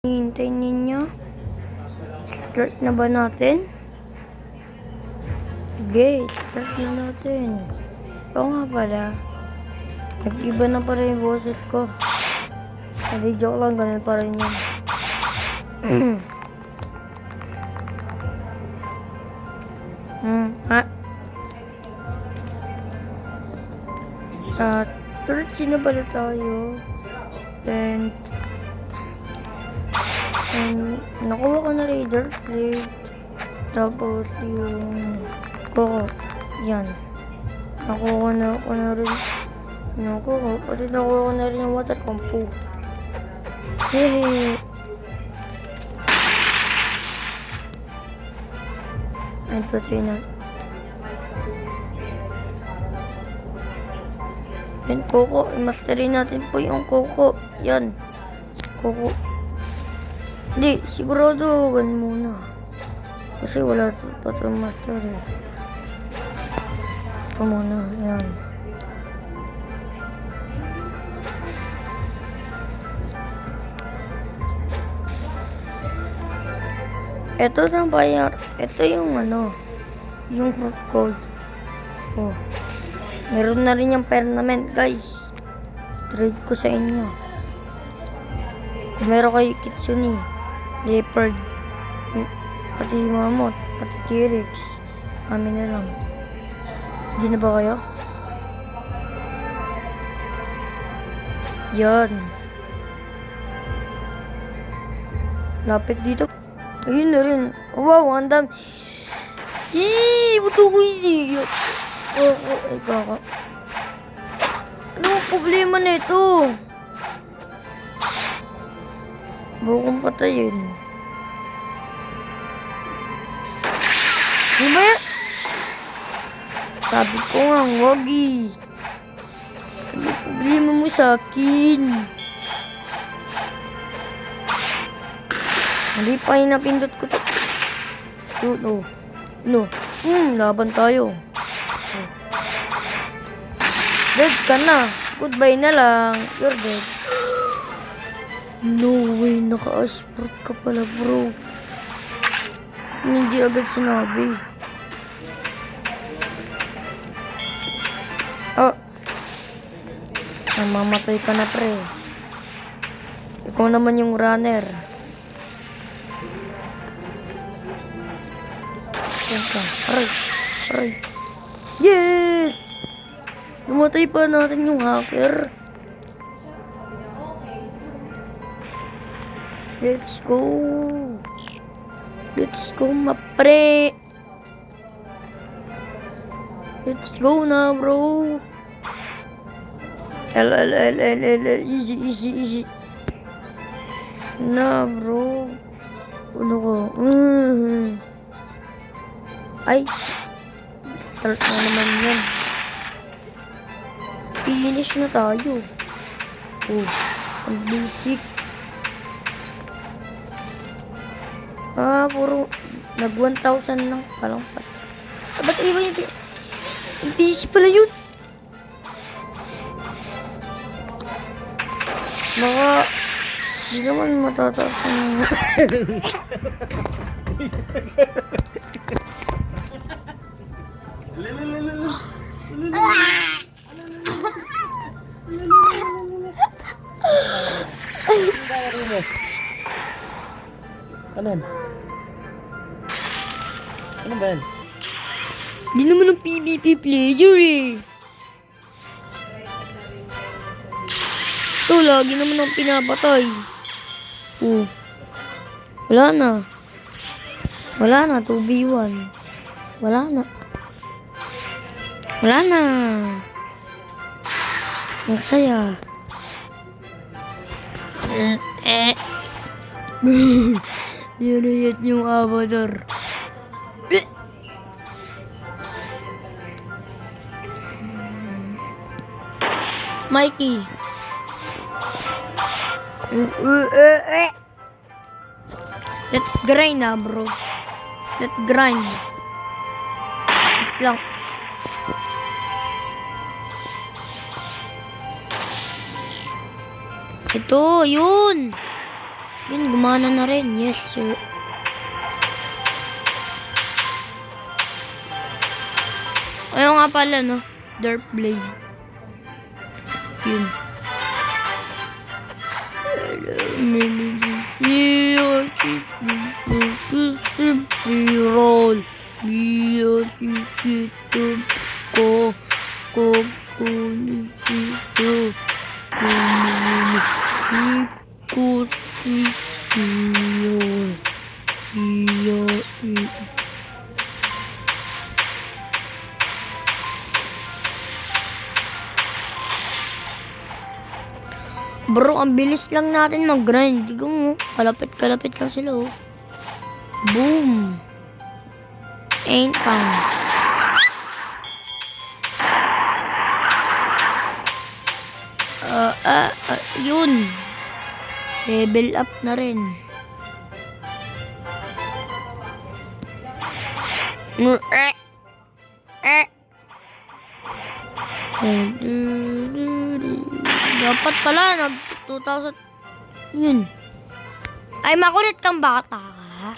Hintayin ninyo. Start na ba natin? Sige, start na natin. Oo nga pala. Nag-iba na pala yung boses ko. Hindi, joke lang. Ganun pa rin yun. Tuloy na pala tayo. And nakuha ko na Raider Plate. Tapos yung Coco. Yan. Nakuha ko na rin yung Coco. Pati nakuha ko na rin yung water compo. Hehe. Ay, pati na. Yan, Coco. I-masterin natin po yung Coco. Yan. Coco. Hindi, sigurado ganun muna. Kasi wala pa itong master eh. Ito muna, yan. Ito na ba yan? Ito yung yung fruit cold. Oh. Meron na rin yung permanent guys. Trade ko sa inyo. Kung meron kayo Kitsune, Leopard, pati Mammoth, pati T-Rex, amin na lang. Hindi na ba kayo? Yan. Lapit dito. Ayun na rin. Oh, wow, ang dami. Buto ko yun. Ay kaka. Ano problema na ito? Bukong patayin. Di ba yan? Sabi ko nga, wag eh. Ano problema mo sa akin? Hindi pa yung napindot ko to. No. Laban tayo. Dead ka na. Goodbye na lang. You're dead. No way. Naka-asprot ka pala, bro. Hindi agad sinabi. Namamatay ka na, pre. Ikaw naman yung runner. Aray. Yes! Namatay pa natin yung hacker. Let's go. Let's go, mapre. Let's go na, bro. Easy. Na, bro. Ano ko? Ay. Start na naman yan. Finish na tayo. Oh, ang basic. Puro nag 1,000 lang palang pa. Ba't iba yung basic pala yun? Baka di naman matataas ng Ano yan? Ano ba yan? Di naman ang PvP player eh. Ito, lagi naman ang pinapatay. Oh. Wala na, 2v1. Wala na. Ang saya. Yan yung avatar. Mikey. Let's grind na, bro. Let's grind. Let's lang. Ito, yun. Yun, gumana na rin. Yes, sir. Ayaw nga pala, no? Dark blade. Yun. Roll. Bro, ang bilis lang natin mag-grind. Di ko mo, kalapit-kalapit lang sila, oh. Boom! Ain't found. Yun. Level up na rin. Dapat pala, 2,000. Yun. Ay, makulit kang bata ka.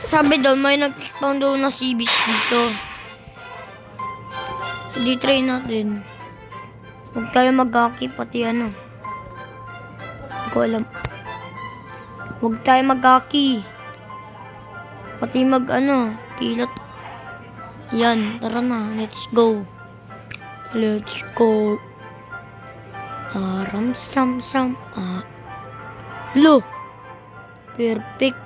Sabi daw, may nag-spawn daw na CBs dito. Hindi try natin. Huwag tayo mag-hockey, pati ano. Hindi ko alam. Huwag tayo mag-hockey. Pati mag-ano, pilot. Yan, tara na, let's go. Let's go. Aram sam sam Lo. Perfect.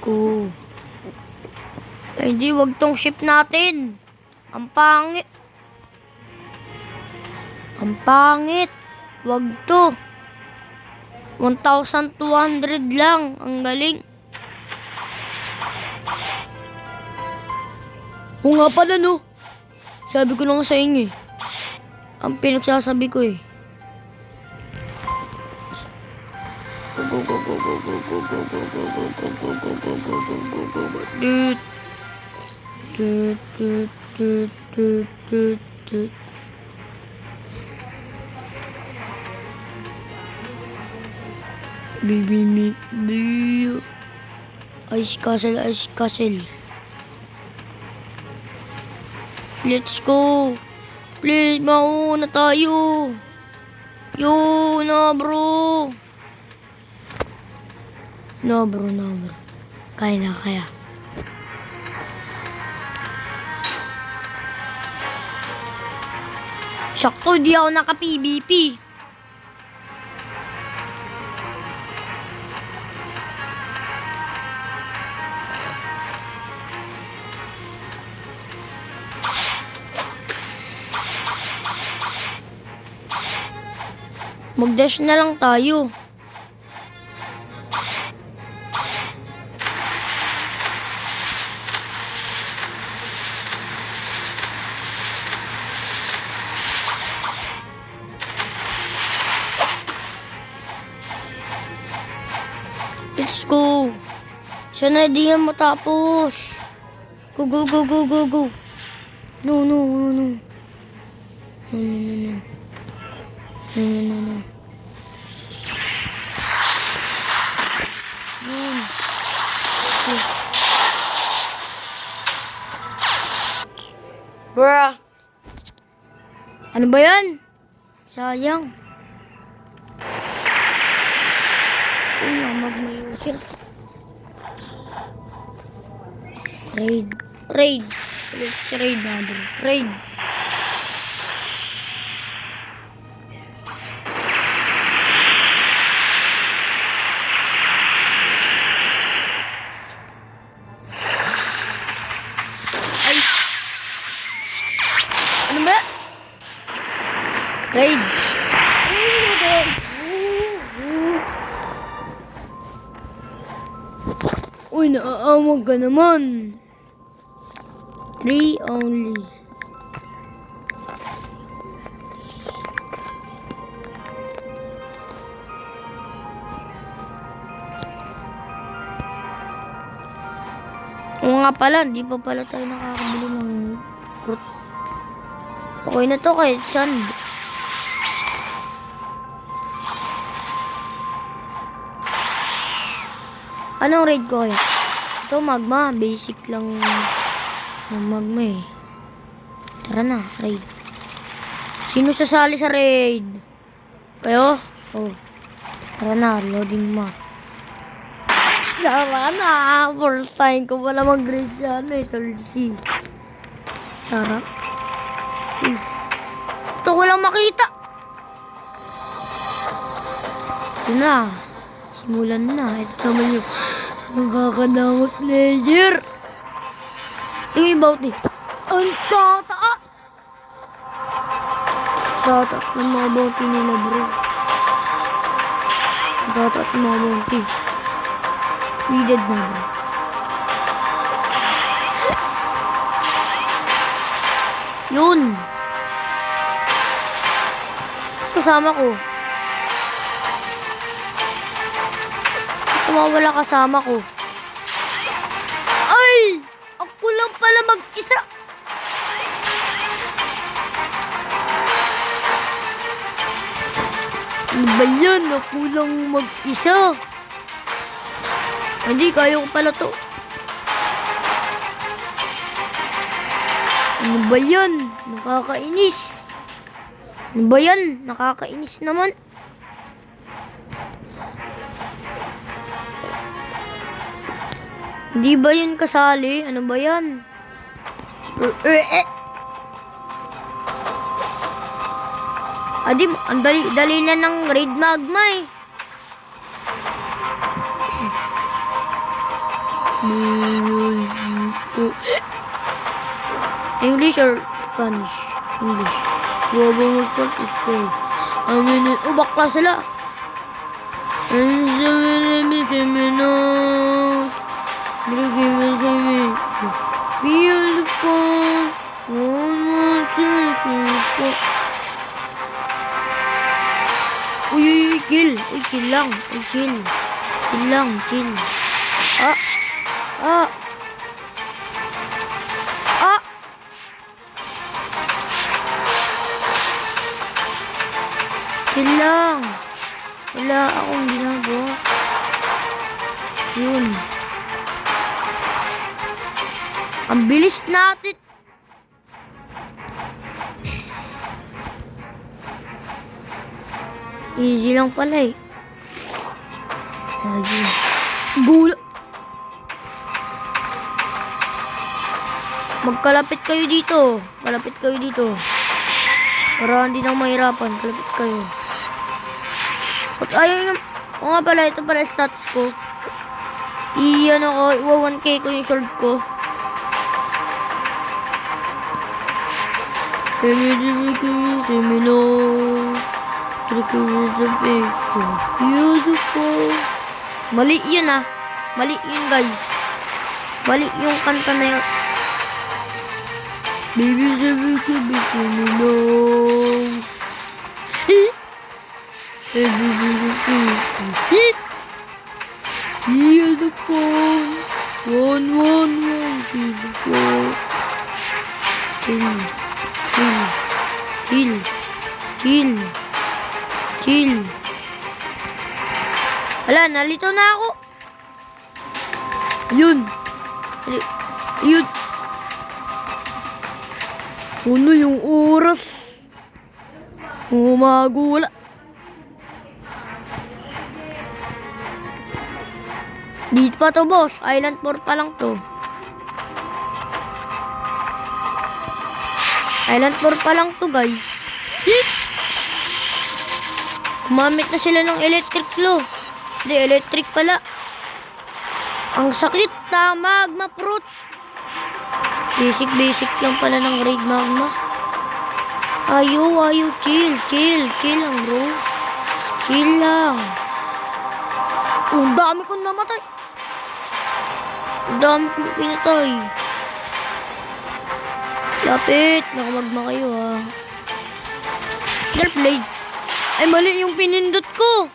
Go. Ay, hindi, wag tong ship natin. Ang pangit. Ang pangit. Wag to. 1,200 lang. Ang galing. Oo nga pala, no? Sabi ko lang sa inyo, eh. Ang pinagsasabi ko, eh. Go, go, go, go, go, go, go, go, go, go, go, go, go, go, go, go, go, go, go. Bibi. Ice castle, ice castle. Let's go. Please, mauna tayo. Yo, na bro. No bro. Kaya na, kaya. Sakto, di ako naka-PVP. Mag-dash na lang tayo. Let's go. Sana di yan matapos. Go. No. No. Bruh. Ano ba yan? Sayang. Uy, magmayusin. Raid. Let's raid na, bro. Raid. Ano ba? Raid. Uy, naaamag ka naman. 3 only. Oo nga pala, hindi pa pala tayo nakakabili ng fruit. Okay na to kahit sand. Anong raid ko kaya? Ito magma, basic lang yung magma eh. Tara na, raid. Sino sasali sa raid? Kayo? Oh. Tara na, loading map. Tara na, first time ko pala mag-raid sa ano eh, Tulsi. Tara. Ito ko lang makita. Ito na. Simulan na. Ito naman yung nakakadamot pleasure. Tingin about it. Ang tataas. Tataas ng mga bounty nila bro. Tataas ng mga bounty. Needed na bro. Yun. Kasama ko. Tumawala kasama ko. Ay! Ako lang pala mag-isa. Ano ba yan? Ako lang mag-isa. Hindi, kaya ko pala to. Ano ba yan? Nakakainis. Ano ba yan? Nakakainis naman. Hindi ba yun kasali? Ano ba yan? Adi, ang dali na ng raid magma eh. English or Spanish? English. Bobo mo Spanish eh. Oh, bakla sila. Feel the fun. One more chance. Uy, kill. Uy, kill lang. Uy, kill. Kill lang, kill. Ah. Ah. Ah. Kill lang. Wala akong ginagawa. Yun. Ang bilis natin. Easy lang pala eh. Ayun. Gula. Magkalapit kayo dito. Kalapit kayo dito. Para hindi na mahirapan. Kalapit kayo. At ayun yung... O nga pala, ito pala stats ko. Iyan ako, iwa 1k ko yung sword ko. Beautiful. Mali yun ah. Mali yun guys. Mali yung kanta na yun. Baby, sabi ko, criminals. Heal the phone. 111 04. Kill. Kill. Kill. Kill. Kill. Wala, nalito na ako. Ayun. Ayun. Ano yung oras? Umagula. Dito pa to boss. Island 4 pa lang to. Island 4 pa lang to guys. Gumamit na sila ng electric claw. Hindi, electric pala. Ang sakit na magma fruit. Basic lang pala ng raid magma. Ayo, kill lang bro. Kill lang. Ang dami kong namatay. Ang dami kong pinatay. Lapit, nakamagma kayo ha. Dark blade. Ay mali yung pinindot ko.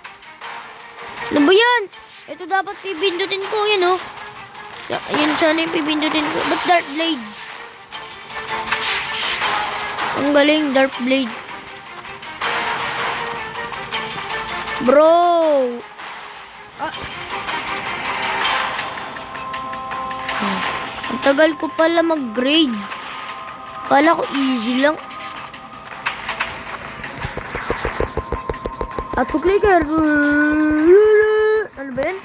Ano ba yan? Ito dapat pipindutin ko, yan oh. Yun sana yung pipindutin ko. Ba't Dark Blade? Ang galing, Dark Blade. Bro! Ah. Ang tagal ko pala mag-grade. Kala ko easy lang. At clicker. Ano ba yan?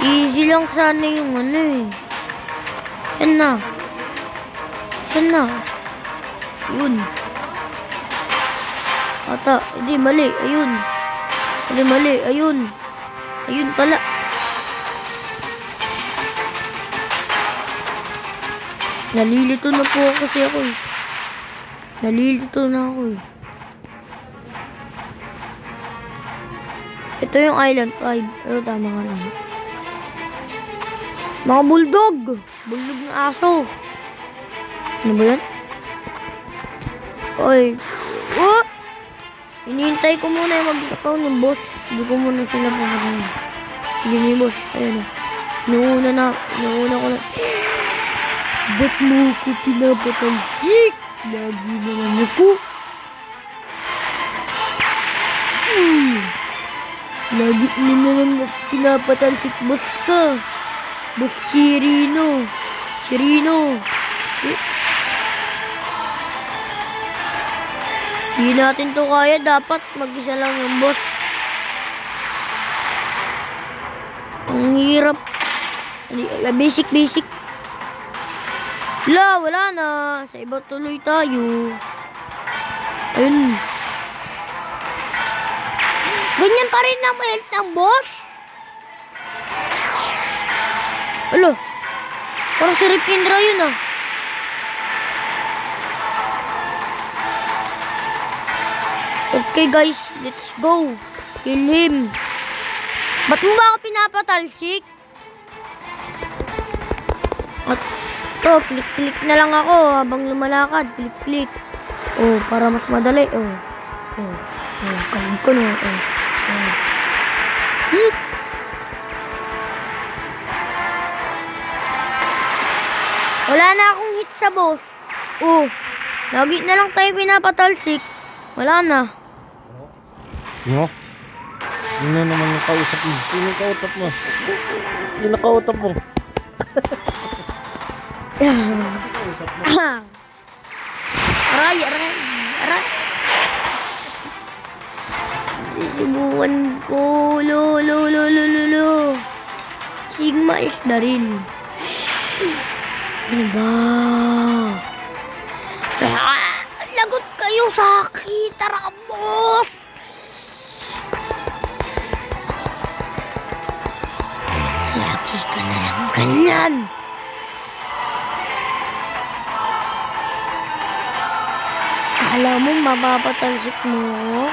Easy lang sana yung ano eh. Saan na? Saan na? Yun. Ata, hindi mali. Ayun. Hindi mali. Ayun. Ayun pala. Nalilito na po kasi ako eh. Nalilito na ako eh. Ito yung Island 5. Pero tama nga lang. Mga bulldog. Bulldog na aso. Ano ba yan? Oy. Oh! Hinihintay ko muna yung mag-spawn yung boss. Hindi ko muna sila pagkakas. Hindi ni boss. Ayan o. Nauna ko na. Ba't mo ko pinapatalsik? Lagi na lang ako. Lagi mo na lang pinapatalsik boss ka. Boss Shirino. Hindi natin to kaya. Dapat mag-isa lang yung boss. Ang hirap. Basic. Wala na. Sa iba tuloy tayo. Ayun. Ganyan pa rin ang health ng boss. Alo. Parang si Ripindra yun ah. Okay guys, let's go. Kill him. Ba't mo ba ako pinapatalsik? At to, click na lang ako habang lumalakad. Click. Oh, para mas madali. Kalim ko no. Wala na akong hit sa boss. Oh, lagi na lang tayo pinapatalsik. Wala na. No? Yun na naman yung kausap mo. Sino yung kausap mo? Yun ang kausap mo. Aray. Subukan ko. Lo. Sigma is the real. Ano ba? Lagot kayo sa akin. Tara ka, boss. Lagi ka na lang ganyan. Alam mo, mapapatalsik mo ako?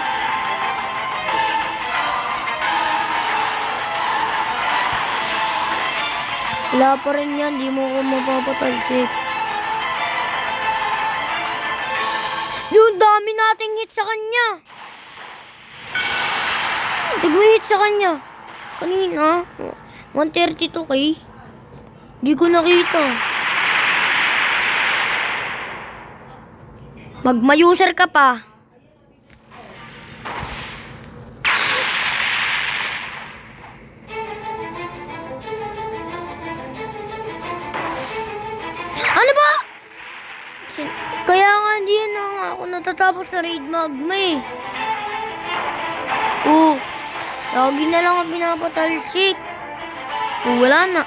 Wala pa rin yan, di mo ako mapapatalsik. Yung dami nating hit sa kanya. Tigwe hit sa kanya. Kanina, 132k. Di ko nakita. Magma-user ka pa. Ano ba? Kaya nga hindi na nga ako natatapos sa raid magma eh. Lagi na lang ako pinapatalsik. Wala na.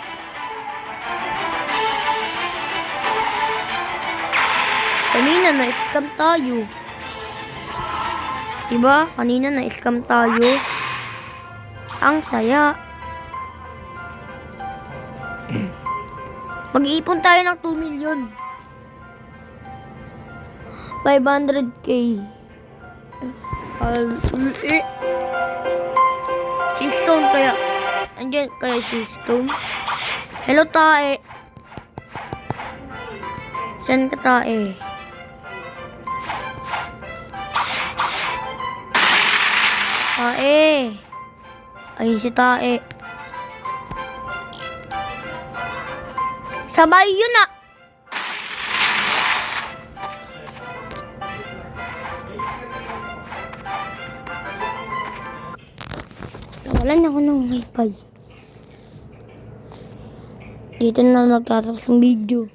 Kanina na-scam tayo. Diba? Kanina na-scam tayo. Ang saya. Mag-iipon tayo ng 2 million. 500k. Si Stone kaya. Andiyan kaya si Stone. Hello tae. Saan ka tae? Tae. Ayun si tae. Sabay yun ah. Nawalan ako ng wifi. Dito na nagtatapos yung video.